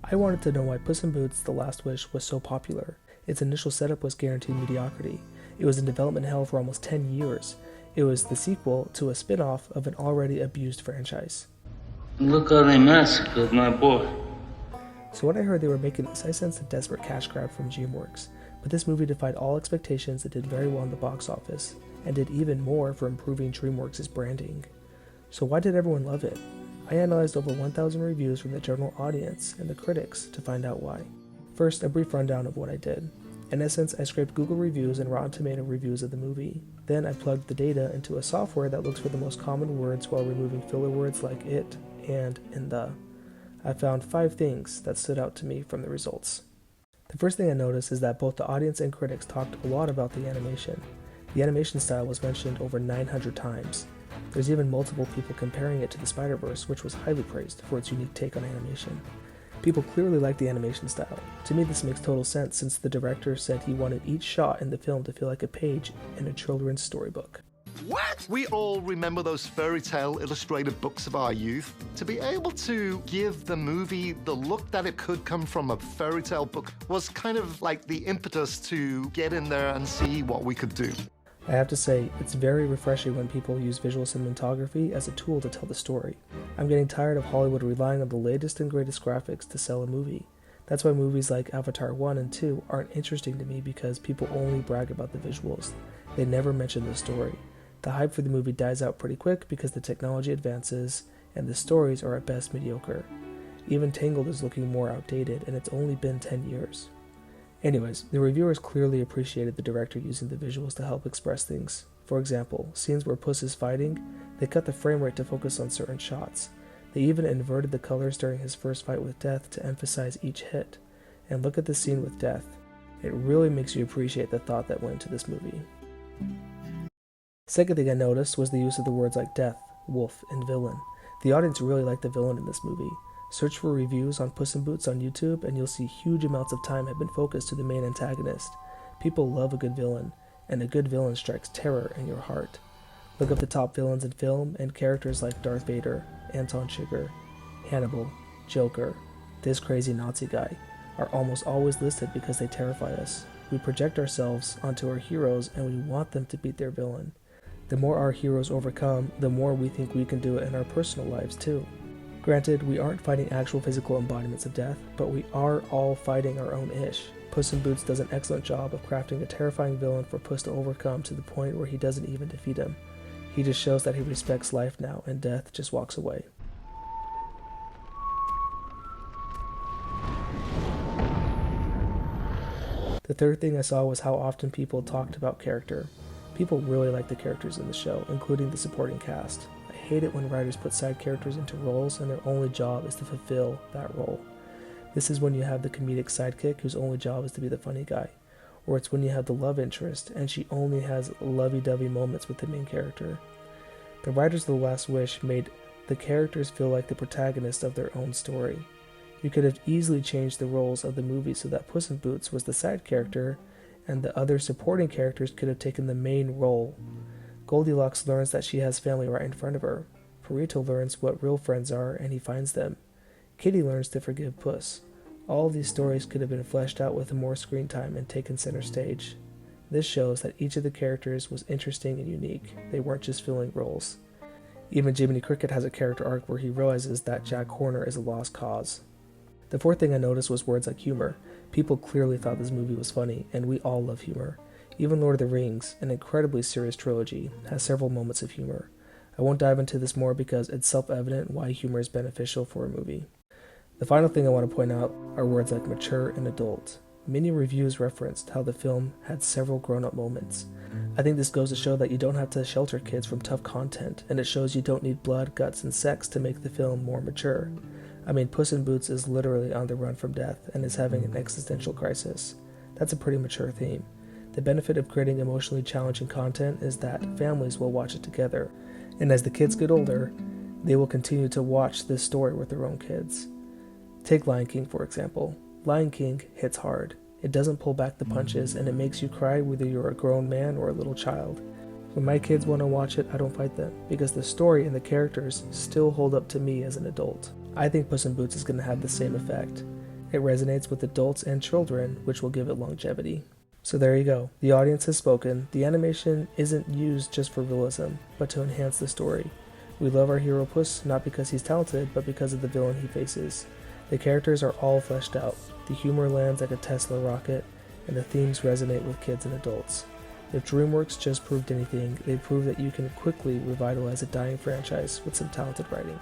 I wanted to know why Puss in Boots: The Last Wish was so popular. Its initial setup was guaranteed mediocrity. It was in development hell for almost 10 years. It was the sequel to a spin-off of an already abused franchise. Look how they massacred my boy. So when I heard they were making this, I sensed a desperate cash grab from DreamWorks. But this movie defied all expectations and did very well in the box office, and did even more for improving DreamWorks' branding. So why did everyone love it? I analyzed over 1,000 reviews from the general audience and the critics to find out why. First, a brief rundown of what I did. In essence, I scraped Google reviews and Rotten Tomato reviews of the movie. Then I plugged the data into a software that looks for the most common words while removing filler words like it, and the. I found 5 things that stood out to me from the results. The first thing I noticed is that both the audience and critics talked a lot about the animation. The animation style was mentioned over 900 times. There's even multiple people comparing it to the Spider-Verse, which was highly praised for its unique take on animation. People clearly like the animation style. To me, this makes total sense since the director said he wanted each shot in the film to feel like a page in a children's storybook. What? We all remember those fairy tale illustrated books of our youth. To be able to give the movie the look that it could come from a fairy tale book was kind of like the impetus to get in there and see what we could do. I have to say, it's very refreshing when people use visual cinematography as a tool to tell the story. I'm getting tired of Hollywood relying on the latest and greatest graphics to sell a movie. That's why movies like Avatar 1 and 2 aren't interesting to me because people only brag about the visuals. They never mention the story. The hype for the movie dies out pretty quick because the technology advances and the stories are at best mediocre. Even Tangled is looking more outdated and it's only been 10 years. Anyways, the reviewers clearly appreciated the director using the visuals to help express things. For example, scenes where Puss is fighting, they cut the frame rate to focus on certain shots. They even inverted the colors during his first fight with Death to emphasize each hit. And look at the scene with Death. It really makes you appreciate the thought that went into this movie. Second thing I noticed was the use of the words like death, wolf, and villain. The audience really liked the villain in this movie. Search for reviews on Puss in Boots on YouTube and you'll see huge amounts of time have been focused to the main antagonist. People love a good villain, and a good villain strikes terror in your heart. Look up the top villains in film, and characters like Darth Vader, Anton Chigurh, Hannibal, Joker, this crazy Nazi guy are almost always listed because they terrify us. We project ourselves onto our heroes and we want them to beat their villain. The more our heroes overcome, the more we think we can do it in our personal lives too. Granted, we aren't fighting actual physical embodiments of death, but we are all fighting our own ish. Puss in Boots does an excellent job of crafting a terrifying villain for Puss to overcome to the point where he doesn't even defeat him. He just shows that he respects life now, and death just walks away. The third thing I saw was how often people talked about character. People really like the characters in the show, including the supporting cast. I hate it when writers put side characters into roles and their only job is to fulfill that role. This is when you have the comedic sidekick whose only job is to be the funny guy. Or it's when you have the love interest and she only has lovey-dovey moments with the main character. The writers of The Last Wish made the characters feel like the protagonists of their own story. You could have easily changed the roles of the movie so that Puss in Boots was the side character and the other supporting characters could have taken the main role. Goldilocks learns that she has family right in front of her. Perito learns what real friends are and he finds them. Kitty learns to forgive Puss. All of these stories could have been fleshed out with more screen time and taken center stage. This shows that each of the characters was interesting and unique. They weren't just filling roles. Even Jiminy Cricket has a character arc where he realizes that Jack Horner is a lost cause. The fourth thing I noticed was words like humor. People clearly thought this movie was funny, and we all love humor. Even Lord of the Rings, an incredibly serious trilogy, has several moments of humor. I won't dive into this more because it's self-evident why humor is beneficial for a movie. The final thing I want to point out are words like mature and adult. Many reviews referenced how the film had several grown-up moments. I think this goes to show that you don't have to shelter kids from tough content, and it shows you don't need blood, guts, and sex to make the film more mature. I mean, Puss in Boots is literally on the run from death and is having an existential crisis. That's a pretty mature theme. The benefit of creating emotionally challenging content is that families will watch it together, and as the kids get older, they will continue to watch this story with their own kids. Take Lion King, for example. Lion King hits hard. It doesn't pull back the punches, and it makes you cry whether you're a grown man or a little child. When my kids want to watch it, I don't fight them, because the story and the characters still hold up to me as an adult. I think Puss in Boots is going to have the same effect. It resonates with adults and children, which will give it longevity. So there you go. The audience has spoken. The animation isn't used just for realism, but to enhance the story. We love our hero Puss not because he's talented, but because of the villain he faces. The characters are all fleshed out. The humor lands like a Tesla rocket, and the themes resonate with kids and adults. If DreamWorks just proved anything, they proved that you can quickly revitalize a dying franchise with some talented writing.